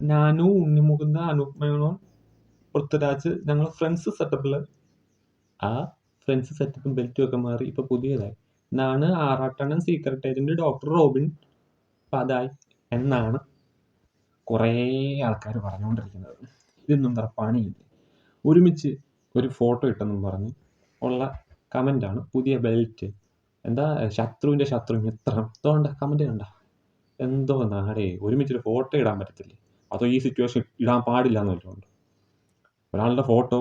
ഞാനും ഉണ്ണിമുകുന്ദ അനൂപ് മേനോൻ പൃഥ്വിരാജ് ഞങ്ങൾ ഫ്രണ്ട്സ് സെറ്റപ്പില് ആ ഫ്രണ്ട്സ് സെറ്റപ്പും ബെൽറ്റും ഒക്കെ മാറി ഇപ്പൊ പുതിയതായി എന്നാണ് ആറാട്ടണ്ണൻ സീക്രട്ട് ഏജന്റ് ഡോക്ടർ റോബിൻ പതായ് എന്നാണ് കുറേ ആൾക്കാർ പറഞ്ഞുകൊണ്ടിരിക്കുന്നത്. ഇതൊന്നും വേറെ പണിയില്ല. ഒരുമിച്ച് ഒരു ഫോട്ടോ ഇട്ടെന്നും പറഞ്ഞ് ഉള്ള കമൻ്റാണ് പുതിയ ബെൽറ്റ്. എന്താ ശത്രുവിൻ്റെ ശത്രു മിത്രം എന്തോണ്ട കമൻ്റ് കണ്ട എന്തോ നാടേ. ഒരുമിച്ചൊരു ഫോട്ടോ ഇടാൻ പറ്റത്തില്ലേ? അതോ ഈ സിറ്റുവേഷൻ ഇടാൻ പാടില്ല എന്ന് വല്ലതുണ്ട്? ഒരാളുടെ ഫോട്ടോ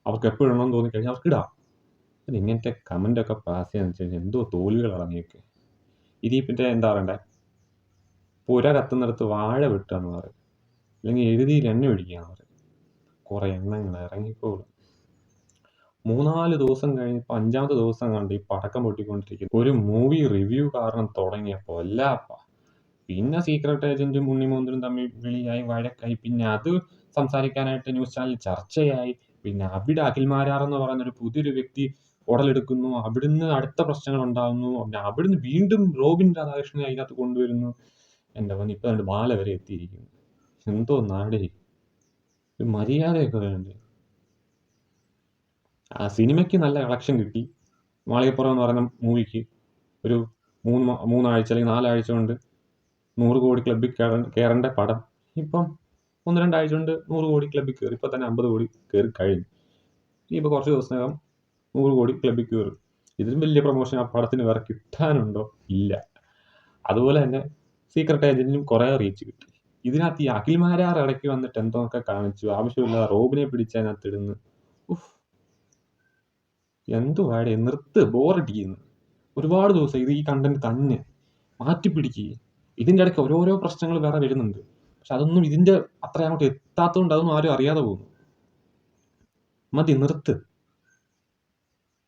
അവർക്ക് എപ്പോഴും ഇടണമെന്ന് തോന്നിക്കഴിഞ്ഞാൽ അവർക്ക് ഇടാം. അത് ഇങ്ങനത്തെ കമൻ്റൊക്കെ പാസ് ചെയ്യാന്ന് വെച്ച് കഴിഞ്ഞാൽ എന്തോ തോൽവികളാണ് നീയൊക്കെ. ഇനി പിന്നെ എന്താ പറയണ്ടേ, പുര കത്തുന്നിടത്ത് വാഴ വെട്ടുകയെന്ന് പറയും, അല്ലെങ്കിൽ എഴുതിയിൽ എണ്ണ ഒഴിക്കുകയെന്ന് പറയും. കുറേ എണ്ണങ്ങൾ ഇറങ്ങിക്കോളും. 3-4 ദിവസം കഴിഞ്ഞപ്പോൾ 5-ാമത്തെ ദിവസം കണ്ട് ഈ പടക്കം പൊട്ടിക്കൊണ്ടിരിക്കുന്നു. ഒരു മൂവി റിവ്യൂ കാരണം തുടങ്ങിയപ്പോൾ അല്ലാപ്പ. പിന്നെ സീക്രട്ട് ഏജന്റും ഉണ്ണിമുകുന്ദനും തമ്മിൽ വിളിയായി, വഴക്കായി. പിന്നെ അത് സംസാരിക്കാനായിട്ട് ന്യൂസ് ചാനൽ ചർച്ചയായി. പിന്നെ അവിടെ അഖിൽമാരാർ എന്ന് പറയുന്നൊരു പുതിയൊരു വ്യക്തി ഉടലെടുക്കുന്നു. അവിടുന്ന് അടുത്ത പ്രശ്നങ്ങൾ ഉണ്ടാകുന്നു. പിന്നെ അവിടുന്ന് വീണ്ടും റോബിൻ രാധാകൃഷ്ണനെ അതിനകത്ത് കൊണ്ടുവരുന്നു. എൻ്റെ വന്ന് ഇപ്പം 2 ബാല വരെ എത്തിയിരിക്കുന്നു. എന്തോ നാടേ, ഒരു മര്യാദയൊക്കെ വേണ്ടേ? ആ സിനിമയ്ക്ക് നല്ല കളക്ഷൻ കിട്ടി. മാളികപ്പുറം എന്ന് പറയുന്ന മൂവിക്ക് ഒരു 3 ആഴ്ച അല്ലെങ്കിൽ 4 ആഴ്ച കൊണ്ട് 100 കോടി ക്ലബ്ബിൽ കയറേണ്ട പടം ഇപ്പം 1-2 ആഴ്ച കൊണ്ട് 100 കോടി ക്ലബ്ബിൽ കയറി. ഇപ്പം തന്നെ 50 കോടി കയറി കഴിഞ്ഞു. ഇനിയിപ്പോൾ കുറച്ച് ദിവസത്തിനകം 100 കോടി ക്ലബ്ബിൽ കയറും. ഇതിലും വലിയ പ്രൊമോഷൻ ആ പടത്തിന് വേറെ കിട്ടാനുണ്ടോ? ഇല്ല. അതുപോലെ തന്നെ സീക്രട്ട് ഏജന്റിനും കുറേ റീച്ച് കിട്ടി. ഇതിനകത്ത് ഈ അഖിൽമാരാർ ഇടയ്ക്ക് വന്നിട്ട് എന്തൊക്കെ കാണിച്ചു. ആവശ്യമില്ലാതെ റോബിനെ പിടിച്ചതിനകത്ത് ഇടുന്നു. എന്തുവാടെ, നിർത്ത്, ബോറടിക്കുന്നു. ഒരുപാട് ദിവസം ഇത് ഈ കണ്ടന്റ് തന്നെ മാറ്റിപ്പിടിക്കുക. ഇതിൻ്റെ ഇടയ്ക്ക് ഓരോരോ പ്രശ്നങ്ങൾ വേറെ വരുന്നുണ്ട്. പക്ഷെ അതൊന്നും ഇതിൻ്റെ അത്ര അങ്ങോട്ട് എത്താത്തതുകൊണ്ട് അതൊന്നും ആരും അറിയാതെ പോകുന്നു. മതി, നിർത്ത്.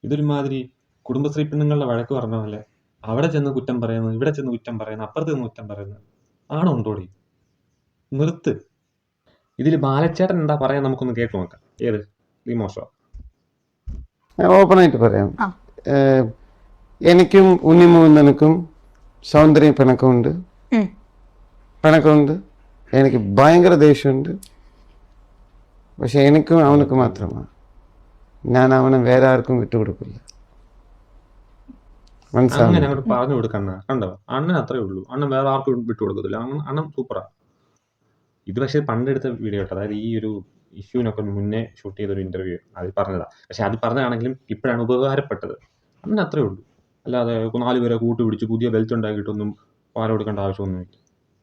ഇതൊരുമാതിരി കുടുംബശ്രീ പെണ്ണുങ്ങളുടെ വഴക്ക് പറഞ്ഞ പോലെ അവിടെ ചെന്ന് കുറ്റം പറയുന്നു, ഇവിടെ ചെന്ന് കുറ്റം പറയുന്നു, അപ്പുറത്ത് നിന്ന് കുറ്റം പറയുന്നു. ആണോ ഉണ്ടോടി? നിർത്ത്. ഇതിൽ ബാലച്ചേട്ടൻ എന്താ പറയാൻ നമുക്കൊന്ന് കേട്ടു നോക്കാം. ഏത് ഈ മോശം ഓപ്പണായിട്ട് പറയാം. എനിക്കും ഉണ്ണിമുകുന്ദനുക്കും സൗന്ദര്യം പിണക്കമുണ്ട്. എനിക്ക് ഭയങ്കര ദേഷ്യമുണ്ട്. പക്ഷെ എനിക്കും അവനക്ക് മാത്രമാണ്. ഞാൻ അവനെ വേറെ ആർക്കും വിട്ടുകൊടുക്കില്ല. അങ്ങനെ അങ്ങോട്ട് പറഞ്ഞു കൊടുക്കണ്ട. കണ്ടോ, അണ്ണൻ അത്രേ ഉള്ളൂ. അണ്ണൻ വേറെ ആർക്കും വിട്ടുകൊടുക്കത്തില്ല. അണ്ണൻ സൂപ്പറാ. ഇത് പക്ഷേ പണ്ടെടുത്ത വീഡിയോ കേട്ടോ. അതായത് ഈ ഒരു ഇഷ്യൂവിനൊക്കെ മുന്നേ ഷൂട്ട് ചെയ്തൊരു ഇന്റർവ്യൂ അതിൽ പറഞ്ഞതാ. പക്ഷെ അത് പറഞ്ഞതാണെങ്കിലും ഇപ്പോഴാണ് ഉപകാരപ്പെട്ടത്. അണ്ണൻ അത്രേ ഉള്ളൂ. അല്ലാതെ 4 പേരെ കൂട്ടുപിടിച്ച് പുതിയ ബെൽറ്റ് ഉണ്ടാക്കിയിട്ടൊന്നും പാര കൊടുക്കേണ്ട ആവശ്യമൊന്നുമില്ല,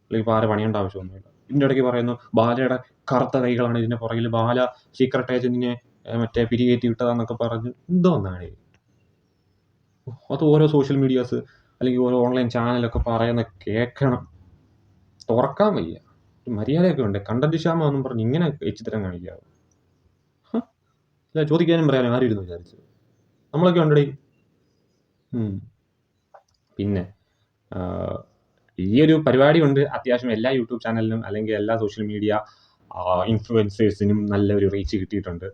അല്ലെങ്കിൽ പാര പണിയേണ്ട ആവശ്യമൊന്നുമില്ല. ഇതിൻ്റെ ഇടയ്ക്ക് പറയുന്നു ബാലയുടെ കറുത്ത കൈകളാണ് ഇതിൻ്റെ പുറകിൽ, ബാല സീക്രട്ട് ഏജന്റിനെ മറ്റേ പിരികേറ്റി വിട്ടതാന്നൊക്കെ പറഞ്ഞ് എന്തോന്നാണ് അത്. ഓരോ സോഷ്യൽ മീഡിയാസ് അല്ലെങ്കിൽ ഓരോ ഓൺലൈൻ ചാനലൊക്കെ പറയുന്ന കേൾക്കണം. തുറക്കാൻ വയ്യ. മര്യാദയൊക്കെ ഉണ്ട്. കണ്ടന്റ് ക്ഷാമൊന്നും പറഞ്ഞ് ഇങ്ങനെ ചിത്രം കാണിക്കാവോ? അല്ല, ചോദിക്കാനും പറയാനും ആരും ഇരുന്ന് വിചാരിച്ചു. നമ്മളൊക്കെ ഉണ്ടടി. പിന്നെ ഈ ഒരു പരിപാടി കൊണ്ട് അത്യാവശ്യം എല്ലാ യൂട്യൂബ് ചാനലിനും അല്ലെങ്കിൽ എല്ലാ സോഷ്യൽ മീഡിയ ഇൻഫ്ലുവൻസേഴ്സിനും നല്ലൊരു റീച്ച് കിട്ടിയിട്ടുണ്ട്.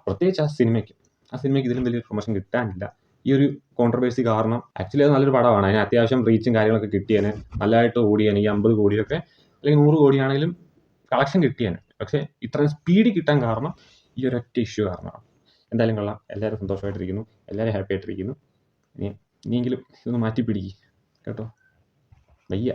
പ്രത്യേകിച്ച് ആ സിനിമയ്ക്ക് ഇതിലും വലിയൊരു പ്രൊമോഷൻ കിട്ടാനില്ല. ഈ ഒരു കോൺട്രവേഴ്സി കാരണം. ആക്ച്വലി അത് നല്ലൊരു പടമാണ്. അതിന് അത്യാവശ്യം റീച്ചും കാര്യങ്ങളൊക്കെ കിട്ടിയേനെ. നല്ലതായിട്ട് ഓടിയേനെ. ഈ 50 കോടിയൊക്കെ അല്ലെങ്കിൽ 100 കോടിയാണെങ്കിലും കളക്ഷൻ കിട്ടിയേനെ. പക്ഷേ ഇത്രയും സ്പീഡ് കിട്ടാൻ കാരണം ഈ ഒരൊറ്റ ഇഷ്യൂ കാരണമാണ്. എന്തായാലും കൊള്ളാം. എല്ലാവരും സന്തോഷമായിട്ടിരിക്കുന്നു, എല്ലാവരും ഹാപ്പി ആയിട്ടിരിക്കുന്നു. ഇനിയെങ്കിലും ഇതൊന്ന് മാറ്റി പിടിക്കുക കേട്ടോ. വയ്യ.